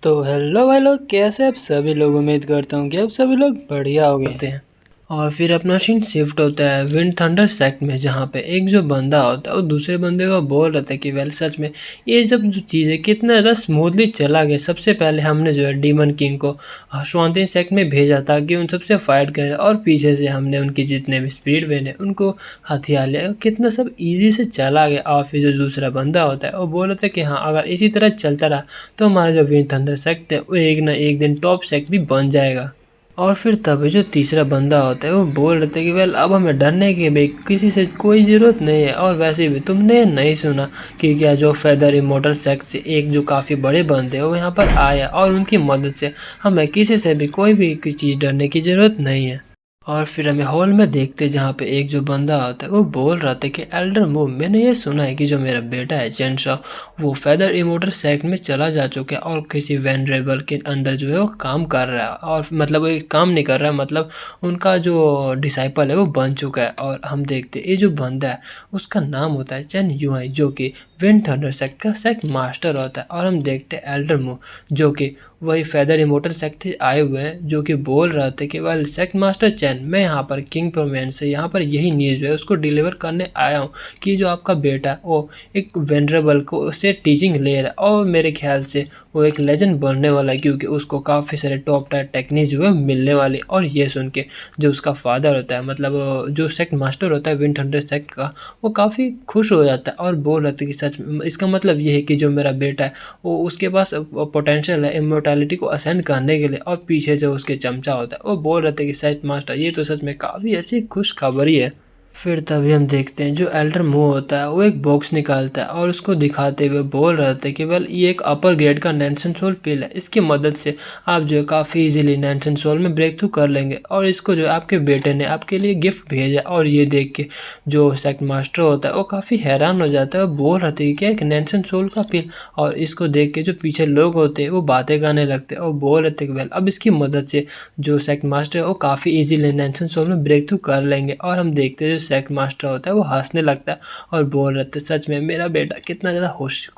तो हेलो भाई लोग, कैसे आप सभी लोग। उम्मीद करता हूँ कि आप सभी लोग बढ़िया हो गए हैं। और फिर अपना सीन शिफ्ट होता है विंड थंडर सेक्ट में, जहाँ पे एक जो बंदा होता है वो दूसरे बंदे को बोल रहा था कि वेल सच में ये जब जो चीज़ है कितना ज़्यादा स्मूथली चला गया। सबसे पहले हमने जो है डीमन किंग को स्वांतिन सेक्ट में भेजा था कि उन सबसे फाइट करे, और पीछे से हमने उनकी जितने भी स्पीड वेन है उनको हथियार लिया। कितना सब ईजी से चला गया। और फिर जो दूसरा बंदा होता है वो बोल रहा था कि हाँ, अगर इसी तरह चलता रहा तो हमारा जो विंड थंडर सेक्ट है वो एक ना एक दिन टॉप सेक्ट भी बन जाएगा। और फिर तभी जो तीसरा बंदा होता है वो बोल रहे थे कि वेल अब हमें डरने की भाई किसी से कोई ज़रूरत नहीं है। और वैसे भी तुमने नहीं सुना कि क्या जो फेदर इमोर्टल सेक्ट से एक जो काफ़ी बड़े बंदे हैं वो यहाँ पर आया, और उनकी मदद से हमें किसी से भी कोई भी चीज़ डरने की ज़रूरत नहीं है। और फिर हमें हॉल में देखते जहाँ पे एक जो बंदा आता है वो बोल रहा था कि एल्डर मूव, मैंने ये सुना है कि जो मेरा बेटा है चेंशा वो फेदर इमोर्टल सेक्ट में चला जा चुका है और किसी वेनरेबल के अंदर जो है वो काम कर रहा है। और मतलब वो एक काम नहीं कर रहा है, मतलब उनका जो डिसाइपल है वो बन चुका है। और हम देखते ये जो बंदा है उसका नाम होता है चेन युआई, जो कि विंड थंडर सेक्ट का सेक्ट मास्टर होता है। और हम देखते हैं एल्डर मूव जो कि वही फेदर इमोर्टल सेक्ट से आए हुए हैं, जो कि बोल रहे थे कि वेल सेक्ट मास्टर चैन, मैं यहाँ पर किंग प्रोविंस से यहाँ पर यही न्यूज़ जो है उसको डिलीवर करने आया हूँ कि जो आपका बेटा वो एक वेनरेबल को उससे टीचिंग ले रहा है, और मेरे ख्याल से वो एक लेजेंड बनने वाला है क्योंकि उसको काफ़ी सारे टॉप टायर टेक्निक जो है मिलने वाली। और ये सुन के जो उसका फादर होता है, मतलब जो सेक्ट मास्टर होता है विंड थंडर सेक्ट का, वो काफ़ी खुश हो जाता है और बोल रहा था कि सच इसका मतलब ये है कि जो मेरा बेटा है वो उसके पास पोटेंशियल है इमोर्टैलिटी को असेंड करने के लिए। और पीछे जो उसके चमचा होता है वो बोल रहे थे कि सच मास्टर ये तो सच में काफ़ी अच्छी खुशखबरी है। फिर तभी हम देखते हैं जो एल्डर मूव होता है वो एक बॉक्स निकालता है और उसको दिखाते हुए बोल रहे थे कि वेल ये एक अपर ग्रेड का नैंसन सोल पिल है, इसकी मदद से आप जो है काफ़ी इजीली नैंसन सोल में ब्रेक थ्रू कर लेंगे। और इसको जो आपके बेटे ने आपके लिए गिफ्ट भेजा। और ये देख के जो सेक्ट मास्टर होता है वो काफ़ी हैरान हो जाता है और बोल रहे थे कि क्या एक नैंसन सोल का पिल। और इसको देख के जो पीछे लोग होते हैं वो बातें करने लगते हैं और बोल रहे थे कि वेल अब इसकी मदद से जो सेक्ट मास्टर है वो काफ़ी इजीली नैंसन सोल में ब्रेक थ्रू कर लेंगे। और हम देखते हैं जो सेक्ट मास्टर होता है वो हंसने लगता है और बोल रहे थे सच में मेरा बेटा कितना ज़्यादा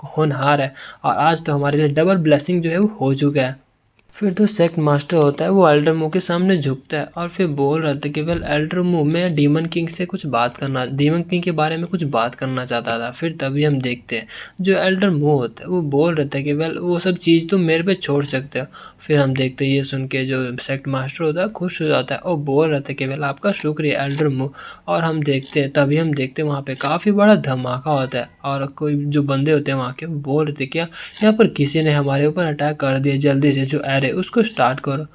होनहार है, और आज तो हमारे लिए डबल ब्लेसिंग जो है वो हो चुका है। फिर तो सेक्ट मास्टर होता है वो एल्डर मूव के सामने झुकता है और फिर बोल रहा था कि वेल एल्डर मूव, मैं डीमन किंग से कुछ बात करना, डीमन किंग के बारे में कुछ बात करना चाहता था। फिर तभी हम देखते हैं जो एल्डर मूव होता है वो बोल रहा था कि वेल वो सब चीज़ तुम मेरे पे छोड़ सकते हो। फिर हम देखते हैं ये सुन के जो सेक्ट मास्टर होता है खुश हो जाता है और बोल रहा था कि वेल आपका शुक्रिया एल्डर मूव। और हम देखते हैं तभी हम देखते हैं वहाँ पे काफ़ी बड़ा धमाका होता है और कोई जो बंदे होते हैं वहाँ के वो बोल रहे थे क्या यहाँ पर किसी ने हमारे ऊपर अटैक कर दिया, जल्दी से जो एरे उसको स्टार्ट करो।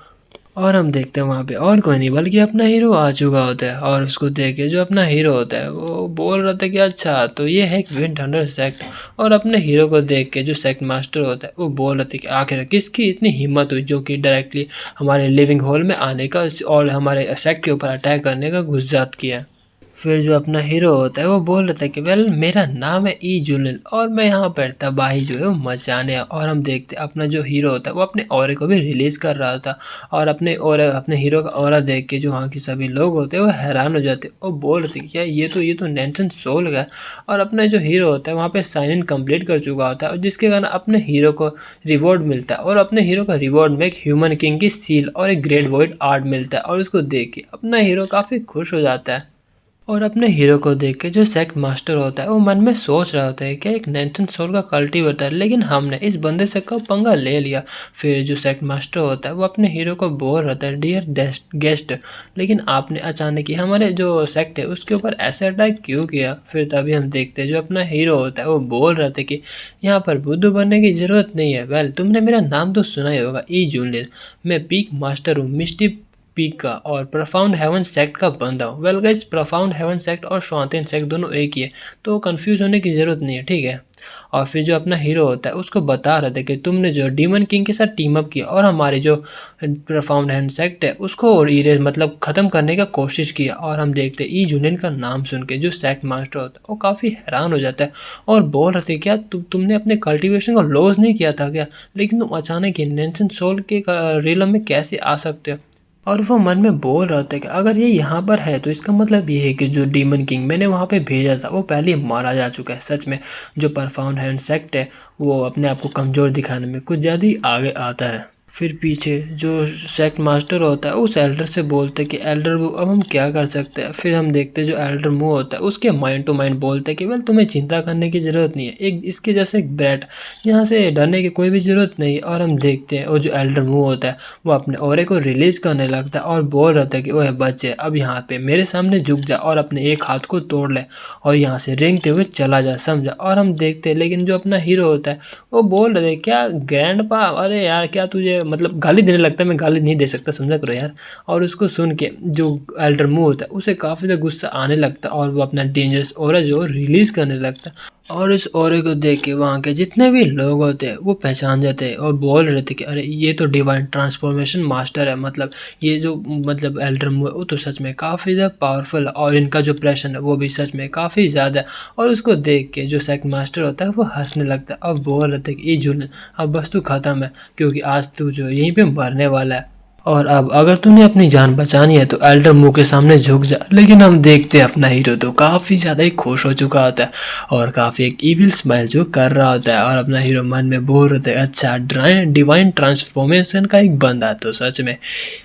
और हम देखते हैं वहाँ पे और कोई नहीं बल्कि अपना हीरो आ चुका होता है। और उसको देख के जो अपना हीरो होता है वो बोल रहा था कि अच्छा तो ये है एक विंड थंडर सेक्ट। और अपने हीरो को देख के जो सेक्ट मास्टर होता है वो बोल रहा था कि आखिर किसकी इतनी हिम्मत हुई जो कि डायरेक्टली हमारे लिविंग हॉल में आने का और हमारे सेक्ट के ऊपर अटैक करने का गुस्सात किया। फिर जो अपना हीरो होता है वो बोल रहा था कि वेल मेरा नाम है ई जुलिन और मैं यहाँ पर तबाही जो है वो मचाने आया। और हम देखते अपना जो हीरो होता है वो अपने ऑरे को भी रिलीज़ कर रहा था और अपने हीरो का ऑरा देख के जो वहाँ के सभी लोग होते हैं वो हैरान हो जाते और बोल रहे थे कि क्या ये तो नैंसन सोल है। और अपना जो हीरो होता है वहाँ पे साइन इन कंप्लीट कर चुका होता है और जिसके कारण अपने हीरो को रिवॉर्ड मिलता है। और अपने हीरो का रिवॉर्ड में एक ह्यूमन किंग की सील और एक ग्रेट वॉइड आर्ट मिलता है। और उसको देख के अपना हीरो काफ़ी खुश हो जाता है। और अपने हीरो को देख के जो सेक्ट मास्टर होता है वो मन में सोच रहा होता है कि एक नैंसन सोल का कल्टीवेटर है, लेकिन हमने इस बंदे से कब पंगा ले लिया। फिर जो सेक्ट मास्टर होता है वो अपने हीरो को बोल रहा है डियर गेस्ट, लेकिन आपने अचानक ही हमारे जो सेक्ट है उसके ऊपर ऐसे अटैक क्यों किया। फिर तभी हम देखते हैं जो अपना हीरो होता है वो बोल रहा था कि यहाँ पर बुद्धू बनने की ज़रूरत नहीं है। वेल तुमने मेरा नाम तो सुना ही होगा, ई जूनियर, मैं पीक मास्टर हूँ मिस्टी पीक का और प्रोफाउंड हेवन सेक्ट का बंदा हूँ। Well guys profound heaven sect और शांतिन सेक्ट दोनों एक ही है, तो कंफ्यूज होने की ज़रूरत नहीं है, ठीक है। और फिर जो अपना हीरो होता है उसको बता रहे थे कि तुमने जो डीमन किंग के साथ टीम अप किया और हमारे जो प्रोफाउंड हेवन सेक्ट है उसको इरेज मतलब ख़त्म करने का कोशिश किया। और हम देखते हैं ई जूनियन का नाम सुन के जो सेक्ट मास्टर होता है वो काफ़ी हैरान हो जाता है और बोल रहे थे क्या तुमने अपने कल्टीवेशन को लॉस नहीं किया था क्या, लेकिन तुम अचानक ही नैंसन सोल के रिलम में कैसे आ सकते हो। और वो मन में बोल रहा होता है कि अगर ये यहाँ पर है तो इसका मतलब ये है कि जो डीमन किंग मैंने वहाँ पे भेजा था वो पहले ही मारा जा चुका है। सच में जो परफाउंड हैंड सेक्ट है वो अपने आप को कमज़ोर दिखाने में कुछ ज़्यादा ही आगे आता है। फिर पीछे जो सेक्ट मास्टर होता है उस एल्डर से बोलते हैं कि एल्डर वो अब हम क्या कर सकते हैं। फिर हम देखते हैं जो एल्डर मुंह होता है उसके माइंड टू माइंड बोलते हैं कि वेल तुम्हें चिंता करने की ज़रूरत नहीं है, एक इसके जैसे एक ब्रैट, यहाँ से डरने की कोई भी ज़रूरत नहीं। और हम देखते हैं और जो एल्डर मुंह होता है वो अपने ऑरे को रिलीज करने लगता है और बोल रहा था कि ओए बच्चे अब यहाँ पे मेरे सामने झुक जा और अपने एक हाथ को तोड़ ले और यहाँ से रेंगते हुए चला जा, समझा। और हम देखते हैं लेकिन जो अपना हीरो होता है वो बोल रहे थे क्या ग्रैंडपा, अरे यार क्या तुझे मतलब गाली देने लगता है, मैं गाली नहीं दे सकता समझा करो यार। और उसको सुन के जो एल्डर मुंह होता है उसे काफ़ी ज़्यादा गुस्सा आने लगता है और वो अपना डेंजरस ऑरा जो रिलीज करने लगता है। और इस ऑरे को देख के वहाँ के जितने भी लोग होते हैं वो पहचान जाते हैं और बोल रहे थे कि अरे ये तो डिवाइन ट्रांसफॉर्मेशन मास्टर है, मतलब ये जो मतलब एल्डर मुंह है वो तो सच में काफ़ी ज़्यादा पावरफुल है और इनका जो प्रेशन है वो भी सच में काफ़ी ज़्यादा है। और उसको देख के जो सेक्ट मास्टर होता है वो हंसने लगता है और बोल रहे थे कि ये जुल्म अब बस तू ख़त्म है क्योंकि आज तू जो यहीं पे मरने वाला है और अब अगर तूने अपनी जान बचानी है तो एल्डर मुंह के सामने झुक जा। लेकिन हम देखते हैं अपना हीरो तो काफ़ी ज़्यादा ही खुश हो चुका होता है और काफ़ी एक इविल स्माइल जो कर रहा होता है और अपना हीरो मन में बोल रहे थे अच्छा डिवाइन ट्रांसफॉर्मेशन का एक बंदा तो सच में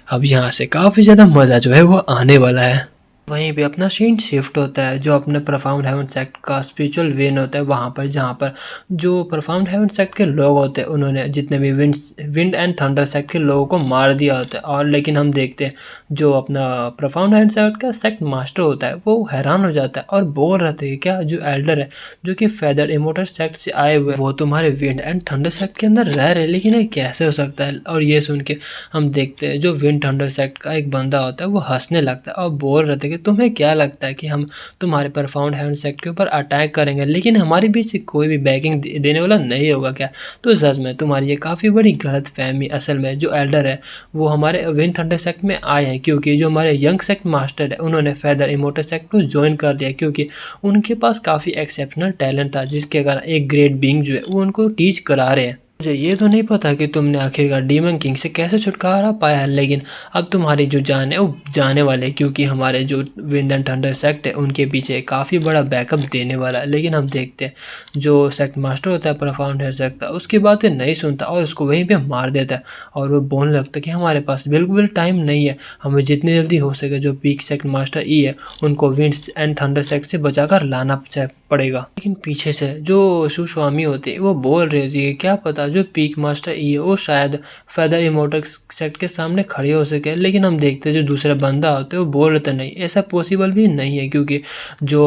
अब यहाँ से काफ़ी ज़्यादा मज़ा जो है वो आने वाला है। वहीं पे अपना सीन शिफ्ट होता है जो अपने परफाउंड हेवन सेक्ट का स्पिरिचुअल वेन होता है वहाँ पर, जहाँ पर जो परफाउंड हेवन सेक्ट के लोग होते हैं उन्होंने जितने भी विंड एंड थंडर सेक्ट के लोगों को मार दिया होता है। और लेकिन हम देखते हैं जो अपना परफाउंड हेवन सेक्ट का सेक्ट मास्टर होता है वो हैरान हो जाता है और बोल रहे थे क्या जो एल्डर है जो कि फेदर इमोटल सेक्ट से आए हुए वो तुम्हारे विंड एंड थंडर सेक्ट के अंदर रह रहे, लेकिन ये कैसे हो सकता है। और ये सुन के हम देखते हैं जो विंड थंडर सेक्ट का एक बंदा होता है वो हंसने लगता है और बोल रहे थे कि तुम्हें क्या लगता है कि हम तुम्हारे परफाउंड हेवन सेक्ट के ऊपर अटैक करेंगे लेकिन हमारे बीच से कोई भी बैकिंग देने वाला नहीं होगा क्या। तो सच में तुम्हारी ये काफ़ी बड़ी गलत फहमी, असल में जो एल्डर है वो हमारे विंड थंडर सेक्ट में आए हैं क्योंकि जो हमारे यंग सेक्ट मास्टर है उन्होंने फेदर इमोटल सेक्ट को ज्वाइन कर लिया क्योंकि उनके पास काफ़ी एक्सेप्शनल टैलेंट था जिसके कारण एक ग्रेट बीइंग जो है वो उनको टीच करा रहे हैं। मुझे ये तो नहीं पता कि तुमने आखिरकार डीमन किंग से कैसे छुटकारा पाया है, लेकिन अब तुम्हारी जो जान है वो जाने वाले है क्योंकि हमारे जो विंड एंड थंडर सेक्ट है उनके पीछे काफ़ी बड़ा बैकअप देने वाला है। लेकिन हम देखते हैं जो सेक्ट मास्टर होता है परफाउंड हेड सेक्ट का उसकी बातें नहीं सुनता और उसको वहीं पे मार देता है और वो बोलने लगता है कि हमारे पास बिल्कुल टाइम नहीं है, हमें जितनी जल्दी हो सके जो पीक सेक्ट मास्टर ई है उनको विंड एंड थंडर सेक्ट से बचाकर लाना पड़ेगा। लेकिन पीछे से जो सुस्वामी होते हैं वो बोल रहे थे क्या पता जो पीक मास्टर ई है वो शायद फेदर इमोटल सेक्ट के सामने खड़े हो सके। लेकिन हम देखते हैं जो दूसरा बंदा होते हैं वो बोल रहे थे नहीं ऐसा पॉसिबल भी नहीं है क्योंकि जो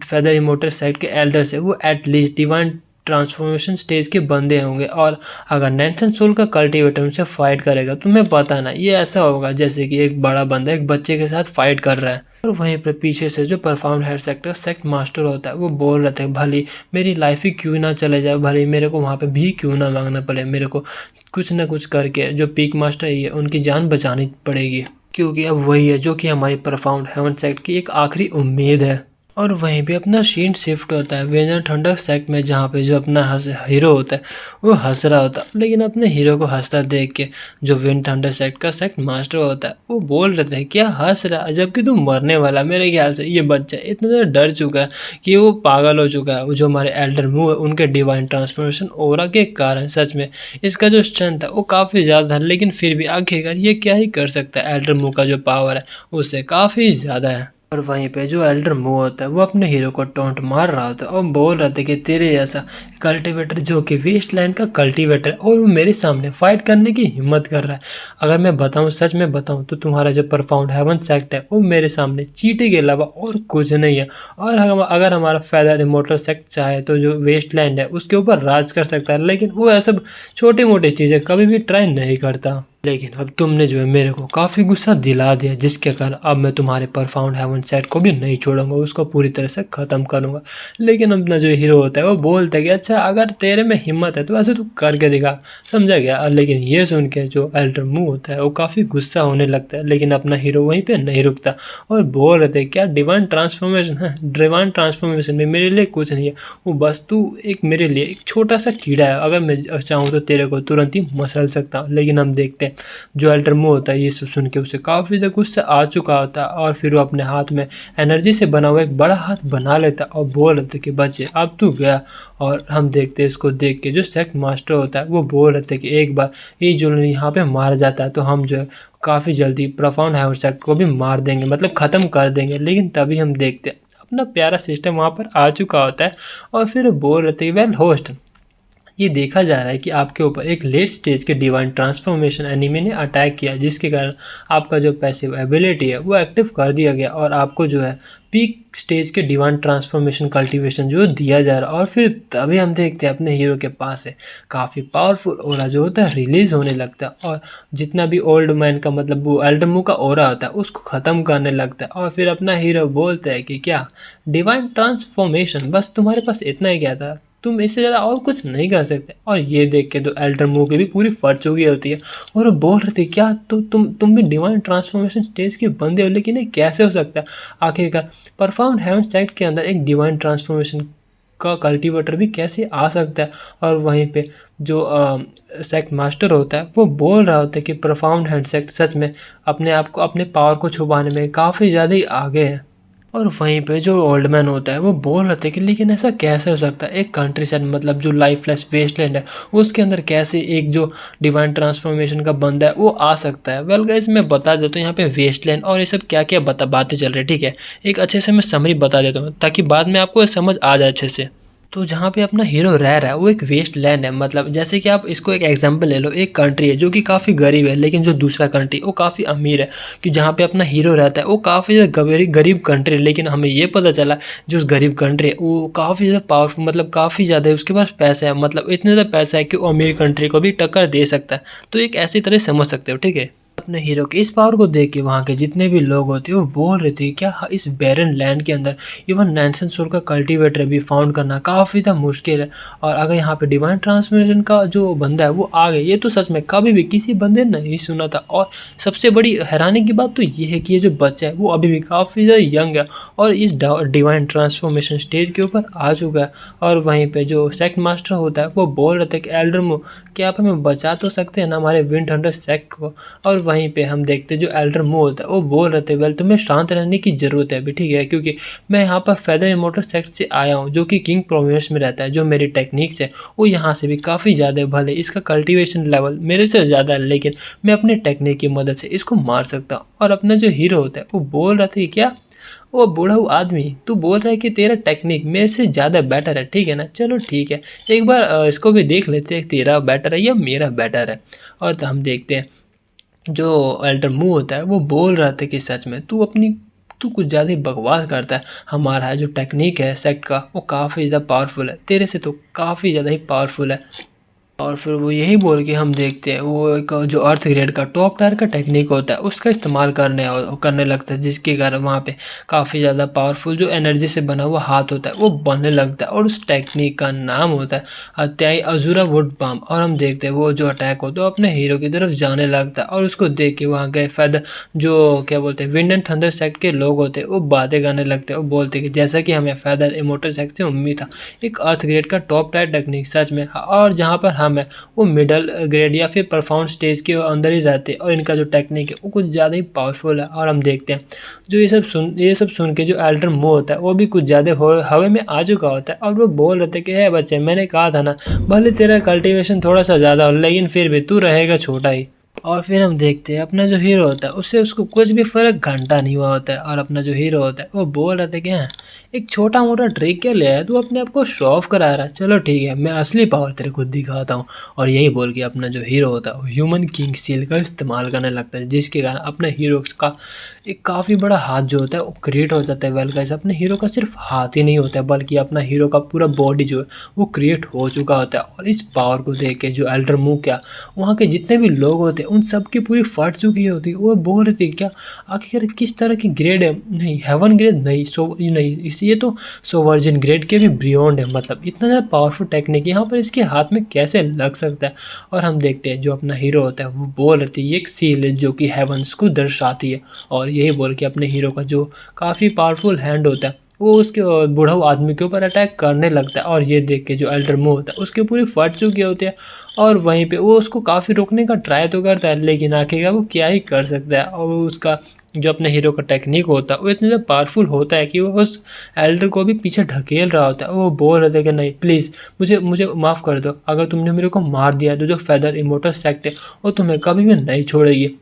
फेदर इमोटल सेक्ट के एल्डर्स है वो एटलीस्ट डिवाइन ट्रांसफॉर्मेशन स्टेज के बंदे होंगे और अगर नैन्सन सोल का कल्टीवेटर उनसे फाइट करेगा तुम्हें पता ना ये ऐसा होगा जैसे कि एक बड़ा बंदा एक बच्चे के साथ फाइट कर रहा है। और वहीं पर पीछे से जो परफाउंड हेड सेक्टर सेक्ट मास्टर होता है वो बोल रहे थे भले मेरी लाइफ ही क्यों ना चले जाए, भले मेरे को वहाँ पे भी क्यों ना मांगना पड़े, मेरे को कुछ ना कुछ करके जो पीक मास्टर ही है उनकी जान बचानी पड़ेगी क्योंकि अब वही है जो कि हमारी परफाउंड हेवन सेक्ट की एक आखिरी उम्मीद है। और वहीं पे अपना सीन शिफ्ट होता है विंड एंड थंडर सेक्ट में जहाँ पे जो अपना हीरो होता है वो हंस रहा होता है। लेकिन अपने हीरो को हंसता देख के जो विंड थंडर सेक्ट का सेक्ट मास्टर होता है वो बोल रहे थे क्या हंस रहा है जबकि तू मरने वाला। मेरे ख्याल से ये बच्चा इतना ज़्यादा डर चुका है कि वो पागल हो चुका है। वो जो हमारे एल्डर मुंह है उनके डिवाइन ट्रांसफॉर्मेशन ओरा के कारण सच में इसका जो स्ट्रेंथ है वो काफ़ी ज़्यादा है, लेकिन फिर भी आखिरकार ये क्या ही कर सकता है, एल्डर मुंह का जो पावर है उससे काफ़ी ज़्यादा है। और वहीं पे जो एल्डर मुंह होता है वो अपने हीरो को टोंट मार रहा होता है और बोल रहा था कि तेरे जैसा कल्टीवेटर जो कि वेस्टलैंड का कल्टीवेटर और वो मेरे सामने फाइट करने की हिम्मत कर रहा है। अगर मैं बताऊं सच में बताऊं तो तुम्हारा जो परफाउंड हेवन सेक्ट है वो मेरे सामने चींटी के अलावा और कुछ नहीं है। और अगर हमारा फेदर इमोटल सेक्ट चाहे तो जो वेस्टलैंड है उसके ऊपर राज कर सकता है, लेकिन वो ऐसा छोटी मोटी चीज़ें कभी भी ट्राई नहीं करता। लेकिन अब तुमने जो है मेरे को काफ़ी गुस्सा दिला दिया जिसके कारण अब मैं तुम्हारे परफाउंड हेवन सेट को भी नहीं छोड़ूंगा, उसको पूरी तरह से ख़त्म करूंगा। लेकिन अपना जो हीरो होता है वो बोलता है कि अच्छा अगर तेरे में हिम्मत है तो ऐसे तू करके दिखा, समझा गया। लेकिन ये सुन के जो एल्डर मुंह होता है वो काफ़ी गुस्सा होने लगता है, लेकिन अपना हीरो वहीं पर नहीं रुकता और बोल रहे थे क्या डिवाइन ट्रांसफॉर्मेशन है, डिवाइन ट्रांसफॉर्मेशन में मेरे लिए कुछ नहीं है, वो बस तू एक मेरे लिए एक छोटा सा कीड़ा है, अगर मैं चाहूँ तो तेरे को तुरंत ही मसल सकता हूँ। लेकिन हम देखते हैं पे जो एल्डर मुंह होता है ये सब सुन के उसे काफ़ी ज़्यादा गुस्सा आ चुका होता है और फिर वो अपने हाथ में एनर्जी से बना हुआ एक बड़ा हाथ बना लेता है और बोल रहे थे कि बच्चे अब तू गया। और हम देखते हैं इसको देख के जो सेक्ट मास्टर होता है वो बोल रहे थे कि एक बार ये जो यहाँ पे मार जाता है तो हम जो है काफ़ी जल्दी प्रोफाउंड हेवन सेक्ट को भी मार देंगे, मतलब ख़त्म कर देंगे। लेकिन तभी हम देखते हैं अपना प्यारा सिस्टम वहाँ पर आ चुका होता है और फिर बोल रहे थे कि वेल होस्ट, ये देखा जा रहा है कि आपके ऊपर एक लेट स्टेज के डिवाइन ट्रांसफॉर्मेशन एनिमी ने अटैक किया, जिसके कारण आपका जो पैसिव एबिलिटी है वो एक्टिव कर दिया गया और आपको जो है पीक स्टेज के डिवाइन ट्रांसफॉर्मेशन कल्टीवेशन जो दिया जा रहा है। और फिर तभी हम देखते हैं अपने हीरो के पास है काफ़ी पावरफुल ओरा जो होता है रिलीज होने लगता है और जितना भी ओल्ड मैन का मतलब वो एल्डरमू का ओरा होता है उसको ख़त्म करने लगता है। और फिर अपना हीरो बोलता है कि क्या डिवाइन ट्रांसफॉर्मेशन, बस तुम्हारे पास इतना ही क्या था, तुम इससे ज़्यादा और कुछ नहीं कर सकते। और ये देख के तो एल्डर मुंह की भी पूरी फट चुकी होती है और वो बोल रही थी क्या तो तुम भी डिवाइन ट्रांसफॉर्मेशन स्टेज के बंदे हो, लेकिन ये कैसे हो सकता है। आखिरकार परफॉर्म हेवन सेक्ट के अंदर एक डिवाइन ट्रांसफॉर्मेशन का कल्टीवेटर भी कैसे आ सकता है। और वहीं पे जो सेक्ट मास्टर होता है वो बोल रहा होता है कि परफॉर्म हेवन सेक्ट सच में अपने आप को अपने पावर को छुपाने में काफ़ी ज़्यादा ही आगे है। और वहीं पे जो ओल्ड मैन होता है वो बोल रहे थे कि लेकिन ऐसा कैसे हो सकता है, एक कंट्री साइड मतलब जो लाइफलेस वेस्टलैंड है उसके अंदर कैसे एक जो डिवाइन ट्रांसफॉर्मेशन का बंदा है वो आ सकता है। वेल गाइस मैं बता देता हूँ यहाँ पे वेस्टलैंड और ये सब क्या क्या बातें चल रही है, ठीक है। एक अच्छे से मैं समरी बता देता हूँ ताकि बाद में आपको समझ आ जाए अच्छे से। तो जहाँ पे अपना हीरो रह रहा है वो एक वेस्ट लैंड है, मतलब जैसे कि आप इसको एक एग्जांपल ले लो, एक कंट्री है जो कि काफ़ी गरीब है लेकिन जो दूसरा कंट्री वो काफ़ी अमीर है। कि जहाँ पे अपना हीरो रहता है वो काफ़ी गरीब कंट्री है, लेकिन हमें ये पता चला जो उस गरीब कंट्री है वो काफ़ी ज़्यादा पावरफुल, मतलब काफ़ी ज़्यादा उसके पास पैसा है, मतलब इतने ज़्यादा पैसा है कि वो अमीर कंट्री को भी टक्कर दे सकता है। तो एक ऐसी तरह समझ सकते हो, ठीक है। अपने हीरो के इस पावर को देख के वहाँ के जितने भी लोग होते हैं वो बोल रहे थे क्या इस बैरन लैंड के अंदर इवन नैनसन सोल का कल्टीवेटर भी फाउंड करना काफ़ी ज़्यादा मुश्किल है। और अगर यहाँ पे डिवाइन ट्रांसफॉर्मेशन का जो बंदा है वो आ गया, ये तो सच में कभी भी किसी बंदे ने नहीं सुना था। और सबसे बड़ी हैरानी की बात तो ये है कि ये जो बच्चा है वो अभी भी काफ़ी ज़्यादा यंग है और इस डिवाइन ट्रांसफॉर्मेशन स्टेज के ऊपर आ चुका है। और वहीं पर जो सेक्ट मास्टर होता है वो बोल रहे थे कि एल्डरमो क्या आप हमें बचा तो सकते हैं ना हमारे विंड हंटर सेक्ट को। और वहीं पे हम देखते हैं जो एल्डर मुंह होता है वो बोल रहे थे वेल तुम्हें शांत रहने की ज़रूरत है अभी, ठीक है, क्योंकि मैं यहाँ पर फेदर इमोर्टल सेक्ट से आया हूँ जो कि किंग प्रोविंस में रहता है। जो मेरी टेक्निक्स है वो यहाँ से भी काफ़ी ज़्यादा भले इसका कल्टीवेशन लेवल मेरे से ज़्यादा है, लेकिन मैं अपने टेक्निक की मदद से इसको मार सकता हूँ। और अपना जो हीरो होता है वो बोल रहा था कि क्या वो बूढ़ा आदमी तू बोल रहा है कि तेरा टेक्निक मेरे से ज़्यादा बेटर है, ठीक है ना, चलो ठीक है एक बार इसको भी देख लेते हैं तेरा बेटर है या मेरा बेटर है। और तो हम देखते हैं जो एल्डर मुंह होता है वो बोल रहा था कि सच में तू कुछ ज़्यादा ही बकवास करता है। हमारा जो टेक्निक है सेक्ट का वो काफ़ी ज़्यादा पावरफुल है, तेरे से तो काफ़ी ज़्यादा ही पावरफुल है। और फिर वो यही बोल के हम देखते हैं वो एक जो अर्थ ग्रेड का टॉप टायर का टेक्निक होता है उसका इस्तेमाल करने लगता है, जिसके कारण वहाँ पे काफ़ी ज़्यादा पावरफुल जो एनर्जी से बना हुआ हाथ होता है वो बनने लगता है। और उस टेक्निक का नाम होता है अत्याई अजूरा वुड पाम। और हम देखते हैं वो जो अटैक होता है वो अपने हीरो की तरफ जाने लगता है और उसको देख के वहाँ गए फेदर जो क्या बोलते हैं विंड एंड थंडर सेक्ट के लोग होते हैं वो बातें करने लगते हैं। वो बोलते हैं कि जैसा कि हमें फेदर इमोर्टल सेक्ट से उम्मीद था, एक अर्थ ग्रेड का टॉप टायर टेक्निक सच में, और जहाँ पर हम है वो मिडल ग्रेड या फिर परफॉर्म स्टेज के अंदर ही रहते हैं और इनका जो टेक्निक है वो कुछ ज़्यादा ही पावरफुल है। और हम देखते हैं जो ये सब सुन के जो एल्डर मो होता है वो भी कुछ ज़्यादा हवा में आ चुका होता है और वो बोल रहे थे कि है बच्चे मैंने कहा था ना भले तेरा कल्टीवेशन थोड़ा सा ज़्यादा हो लेकिन फिर भी तू रहेगा छोटा ही। और फिर हम देखते हैं अपना जो हीरो होता है उससे उसको कुछ भी फर्क घंटा नहीं हुआ होता है और अपना जो हीरो होता है वो बोल रहा था कि हाँ एक छोटा मोटा ट्रिक क्या ले आया तू अपने आप को शो ऑफ करा रहा है, चलो ठीक है मैं असली पावर तेरे को दिखाता हूँ। और यही बोल के अपना जो हीरो होता है वो ह्यूमन किंग सील का इस्तेमाल करने लगता है, जिसके कारण अपने हीरो का एक काफ़ी बड़ा हाथ जो होता है वो क्रिएट हो जाता है। वेल गाइस अपने हीरो का सिर्फ हाथ ही नहीं होता है बल्कि अपना हीरो का पूरा बॉडी जो है वो क्रिएट हो चुका होता है। और इस पावर को देख के जो एल्डर मुंह क्या वहाँ के जितने भी लोग होते हैं उन सब की पूरी फट चुकी होती है। वो बोल रहे थे क्या आखिर किस तरह की ग्रेड है, नहीं हेवन ग्रेड नहीं, सो नहीं ये तो सोवर्जिन ग्रेड के भी बियॉन्ड है, मतलब इतना ज़्यादा पावरफुल टेक्निक यहाँ पर इसके हाथ में कैसे लग सकता है। और हम देखते हैं जो अपना हीरो होता है वो बोल रहे थे ये एक सील है जो कि हेवंस को दर्शाती है और यही बोल के अपने हीरो का जो काफ़ी पावरफुल हैंड होता है वो उसके बुढ़ऊ आदमी के ऊपर अटैक करने लगता है और ये देख के जो एल्डर मुंह होता है उसके पूरी फट चुकी होती है। और वहीं पे वो उसको काफ़ी रोकने का ट्राई तो करता है, लेकिन आखिरकार वो क्या ही कर सकता है। और वो उसका जो अपने हीरो का टेक्निक होता है वो इतना ज़्यादा पावरफुल होता है कि वो उस एल्डर को भी पीछे ढकेल रहा होता है। वो बोल रहे थे कि नहीं प्लीज़ मुझे मुझे माफ़ कर दो, अगर तुमने मेरे को मार दिया तो जो फेदर इमोटल सेक्ट है वो तुम्हें कभी भी नहीं छोड़ेगी।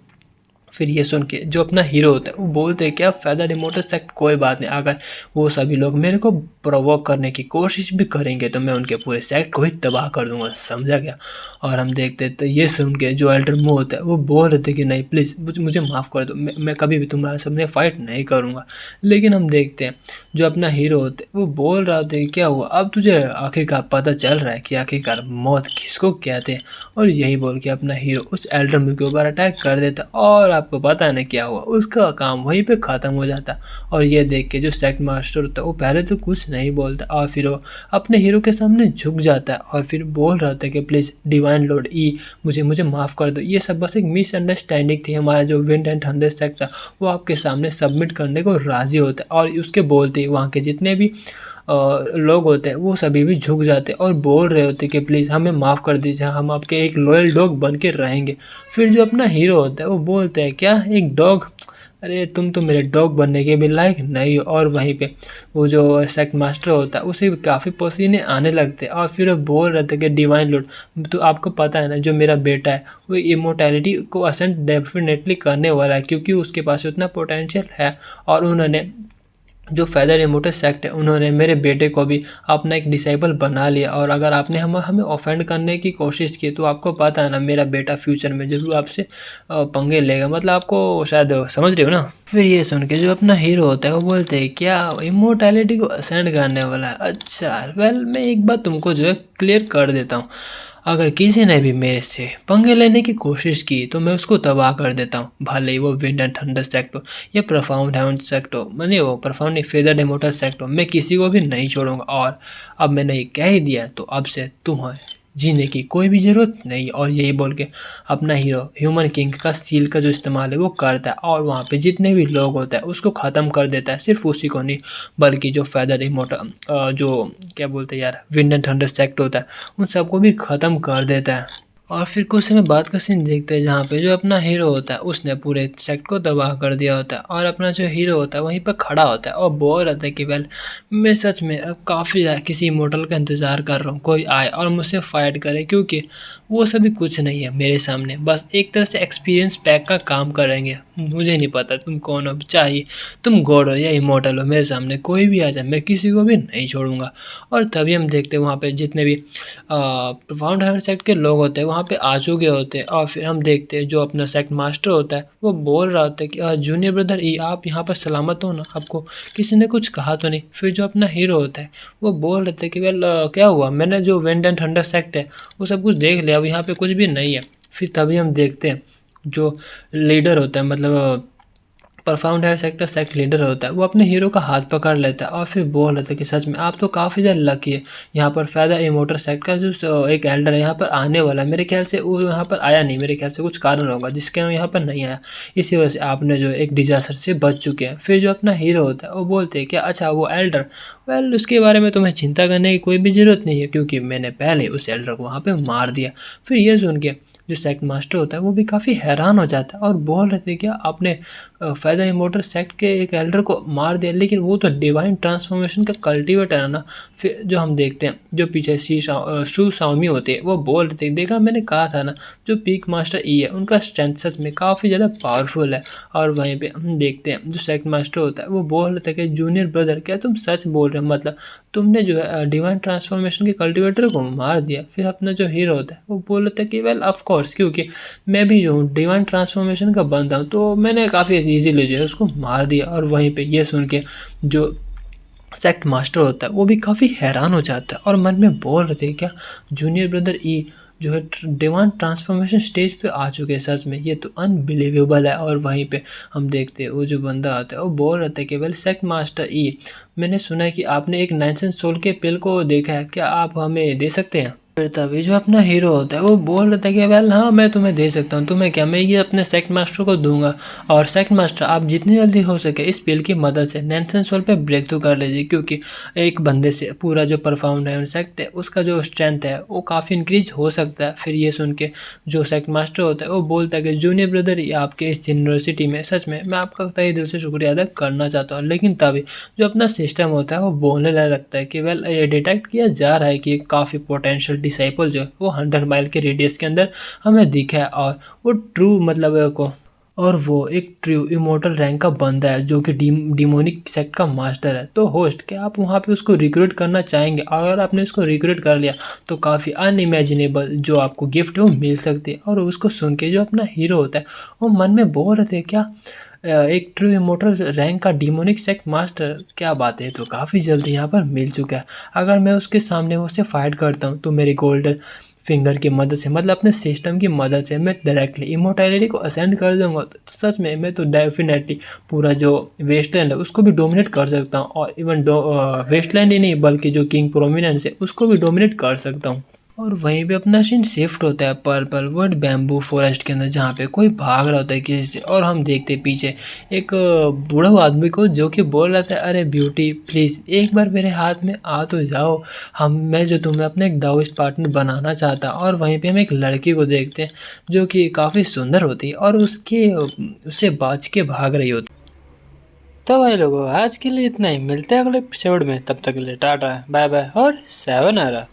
फिर ये सुन के जो अपना हीरो होता है वो बोलते हैं कि अब फेदर इमोटल सेक्ट कोई बात नहीं, अगर वो सभी लोग मेरे को प्रोवोक करने की कोशिश भी करेंगे तो मैं उनके पूरे सेक्ट को ही तबाह कर दूंगा, समझा क्या। और हम देखते तो ये सुन के जो एल्डर मुंह होता है वो बोल रहे थे कि नहीं प्लीज़ मुझे माफ़ कर दो, मैं कभी भी तुम्हारे सामने फाइट नहीं करूँगा। लेकिन हम देखते हैं जो अपना हीरो होता है वो बोल रहा होता है कि क्या हुआ, अब तुझे आखिरकार पता चल रहा है कि आखिरकार मौत किसको कहते हैं। और यही बोल के अपना हीरो उस एल्डर मुंह के ऊपर अटैक कर देता और आपको पता है ना क्या हुआ, उसका काम वहीं पे ख़त्म हो जाता। और ये देख के जो सेक्ट मास्टर होता है वो पहले तो कुछ नहीं बोलता और फिर वो अपने हीरो के सामने झुक जाता है और फिर बोल रहा था कि प्लीज़ डिवाइन लॉर्ड ई मुझे मुझे माफ़ कर दो, ये सब बस एक मिसअंडरस्टैंडिंग थी, हमारा जो विंड एंड थंडर सेक्ट था वो आपके सामने सबमिट करने को राज़ी होता है। और उसके बोलते ही वहाँ के जितने भी लोग होते हैं वो सभी भी झुक जाते हैं और बोल रहे होते कि प्लीज़ हमें माफ़ कर दीजिए, हम आपके एक लॉयल डॉग बन के रहेंगे। फिर जो अपना हीरो होता है वो बोलते हैं क्या एक डॉग, अरे तुम तो मेरे डॉग बनने के भी लायक नहीं हो। और वहीं पे वो जो सेक्ट मास्टर होता है उसे काफ़ी पसीने आने लगते हैं और फिर वो बोल रहे थे कि डिवाइन लॉर्ड तो आपको पता है ना जो मेरा बेटा है वो इमोर्टैलिटी को असेंट डेफिनेटली करने वाला है क्योंकि उसके पास उतना पोटेंशियल है। और उन्होंने जो फेदर इमोटल सेक्ट है उन्होंने मेरे बेटे को भी अपना एक डिसाइबल बना लिया और अगर आपने हमें ऑफेंड करने की कोशिश की तो आपको पता है ना मेरा बेटा फ्यूचर में ज़रूर आपसे पंगे लेगा, मतलब आपको शायद समझ रहे हो ना। फिर ये सुन के जो अपना हीरो होता है वो बोलते हैं क्या इमोर्टैलिटी को असेंड करने वाला है, अच्छा वेल मैं एक बात तुमको जो है क्लियर कर देता हूँ, अगर किसी ने भी मेरे से पंगे लेने की कोशिश की तो मैं उसको तबाह कर देता हूँ, भले ही वो विंड एंड थंडर सेक्ट हो या प्रोफाउंड हेवन सेक्ट हो, मैंने वो प्रोफाउंड नहीं फेदर इमोर्टल सेक्ट हो, मैं किसी को भी नहीं छोड़ूंगा। और अब मैंने ये कह ही दिया तो अब से तुम्हें जीने की कोई भी ज़रूरत नहीं। और यही बोल के अपना हीरो ह्यूमन किंग का सील का जो इस्तेमाल है वो करता है और वहाँ पे जितने भी लोग होते हैं उसको ख़त्म कर देता है, सिर्फ उसी को नहीं बल्कि जो फेदर इमोटल जो क्या बोलते हैं यार विंड एंड थंडर सेक्ट होता है उन सबको भी ख़त्म कर देता है। और फिर कुछ समय बाद का सीन देखते हैं जहाँ पे जो अपना हीरो होता है उसने पूरे सेक्ट को तबाह कर दिया होता है और अपना जो हीरो होता है वहीं पर खड़ा होता है और बोल रहा था कि वेल मैं सच में अब काफ़ी किसी इमोर्टल का इंतज़ार कर रहा हूँ कोई आए और मुझसे फाइट करे, क्योंकि वो सभी कुछ नहीं है मेरे सामने, बस एक तरह से एक्सपीरियंस पैक का काम करेंगे। मुझे नहीं पता तुम कौन हो, चाहिए तुम गॉड हो या इमोर्टल हो, मेरे सामने कोई भी आ जाए मैं किसी को भी नहीं छोड़ूंगा। और तभी हम देखते हैं वहाँ पे जितने भी प्रोफाउंड हेवन सेक्ट के लोग होते हैं वहाँ पे आ चुके होते हैं और फिर हम देखते हैं जो अपना सेक्ट मास्टर होता है वो बोल रहा होता है कि जूनियर ब्रदर ई आप यहाँ पर सलामत हो ना, आपको किसी ने कुछ कहा तो नहीं। फिर जो अपना हीरो होता है वो बोल रहे थे कि वेल क्या हुआ, मैंने जो विंड एंड थंडर सेक्ट है वो सब कुछ देख लिया, अब यहाँ पे कुछ भी नहीं है। फिर तभी हम देखते हैं जो लीडर होता है मतलब परफाउंड हेयर सेक्टर सेक्ट लीडर होता है वो अपने हीरो का हाथ पकड़ लेता है और फिर बोल रहे थे कि सच में आप तो काफ़ी ज़्यादा लकी है, यहाँ पर फेदर इमोटर सेक्ट का जो एक एल्डर है यहाँ पर आने वाला है, मेरे ख्याल से वो यहाँ पर आया नहीं, मेरे ख्याल से कुछ कारण होगा जिसके वो यहाँ पर नहीं आया, इसी वजह से आपने जो एक डिजास्टर से बच चुके हैं। फिर जो अपना हीरो होता है वो बोलते हैं कि अच्छा वो एल्डर, वेल उसके बारे में तुम्हें चिंता करने की कोई भी ज़रूरत नहीं है क्योंकि मैंने पहले उस एल्डर को वहाँ पर मार दिया। फिर ये सुन के जो सेक्ट मास्टर होता है वो भी काफ़ी हैरान हो जाता है और बोल रहे थे क्या आपने फेदर इमोर्टल सेक्ट के एक एल्डर को मार दिया, लेकिन वो तो डिवाइन ट्रांसफॉर्मेशन का कल्टीवेटर है ना। फिर जो हम देखते हैं जो पीछे शू साओमी होते हैं वो बोल रहे थे देखा मैंने कहा था ना जो पीक मास्टर ई है उनका स्ट्रेंथ सच में काफ़ी ज़्यादा पावरफुल है। और वहीं पे हम देखते हैं जो सेक्ट मास्टर होता है वो बोल रहे थे कि जूनियर ब्रदर क्या तुम सच बोल रहे हो, मतलब तुमने जो है डिवाइन ट्रांसफॉर्मेशन के कल्टीवेटर को मार दिया। फिर अपना जो हीरो होता है वो बोल रहा था कि वेल ऑफ कोर्स क्योंकि मैं भी जो हूँ डिवाइन ट्रांसफॉर्मेशन का बंदा हूँ तो मैंने काफ़ी इजीली जो है उसको मार दिया। और वहीं पे ये सुन के जो सेक्ट मास्टर होता है वो भी काफ़ी हैरान हो जाता है और मन में बोल रहे थे क्या जूनियर ब्रदर ई जो है डिवाइन ट्रांसफॉर्मेशन स्टेज पे आ चुके हैं, सच में ये तो अनबिलीवेबल है। और वहीं पे हम देखते हैं वो जो बंदा आता है वो बोल रहा था कि वेल सेक्ट मास्टर ई मैंने सुना है कि आपने एक नाइनसेंस सोल के पिल को देखा है, क्या आप हमें दे सकते हैं। फिर तभी जो अपना हीरो होता है वो बोल रहा था कि वेल हाँ मैं तुम्हें दे सकता हूँ, तुम्हें क्या, मैं ये अपने सेक्ट मास्टर को दूंगा। और सेक्ट मास्टर आप जितनी जल्दी हो सके इस स्पेल की मदद से नैन्सन सोल पे ब्रेक थ्रू कर लीजिए, क्योंकि एक बंदे से पूरा जो परफॉर्म है सेक्ट है उसका जो स्ट्रेंथ है वो काफ़ी इंक्रीज हो सकता है। फिर ये सुन के जो सेक्ट मास्टर होता है वो बोलता है कि जूनियर ब्रदर, ये आपके इस यूनिवर्सिटी में सच में मैं आपका तहे दिल से शुक्रिया अदा करना चाहता हूँ। लेकिन तभी जो अपना सिस्टम होता है वो बोलने लगता है कि वेल ये डिटेक्ट किया जा रहा है कि काफ़ी पोटेंशियल डिसाइपल जो है वो 100 माइल के रेडियस के अंदर हमें दिखा है, और वो ट्रू मतलब को और वो एक ट्रू इमोर्टल रैंक का बंदा है जो कि डिमोनिक सेक्ट का मास्टर है। तो होस्ट, क्या आप वहाँ पे उसको रिक्रूट करना चाहेंगे? अगर आपने उसको रिक्रूट कर लिया तो काफ़ी अनइमेजिनेबल जो आपको गिफ्ट है वो मिल सकती है। और उसको सुन के जो अपना हीरो होता है वो मन में बोल रहे थे, क्या एक ट्रू इमोर्टल रैंक का डिमोनिक सेक्ट मास्टर, क्या बात है, तो काफ़ी जल्दी यहाँ पर मिल चुका है। अगर मैं उसके सामने उससे फाइट करता हूँ तो मेरी गोल्डन फिंगर की मदद से, मतलब अपने सिस्टम की मदद से मैं डायरेक्टली इमोर्टैलिटी को असेंड कर दूंगा। तो सच में मैं तो डेफिनेटली पूरा जो वेस्टलैंड है उसको भी डोमिनेट कर सकता हूँ, और इवन वेस्टलैंड ही नहीं बल्कि जो किंग प्रोमिनेंस है उसको भी डोमिनेट कर सकता हूँ। और वहीं पे अपना सीन शिफ्ट होता है पर्पल वर्ड बैम्बू फॉरेस्ट के अंदर, जहाँ पे कोई भाग रहा होता है किसी से, और हम देखते हैं पीछे एक बूढ़ा आदमी को जो कि बोल रहा था, अरे ब्यूटी प्लीज़ एक बार मेरे हाथ में आ तो जाओ, हम मैं जो तुम्हें अपने एक दाउस्ट पार्टनर बनाना चाहता। और वहीं पे हम एक लड़की को देखते हैं जो कि काफ़ी सुंदर होती है और उससे बाज के भाग रही होती। तो भाई लोगों, आज के लिए इतना ही, मिलते हैं अगले एपिसोड में, तब तक के लिए टाटा बाय बाय और 7 आ रहा।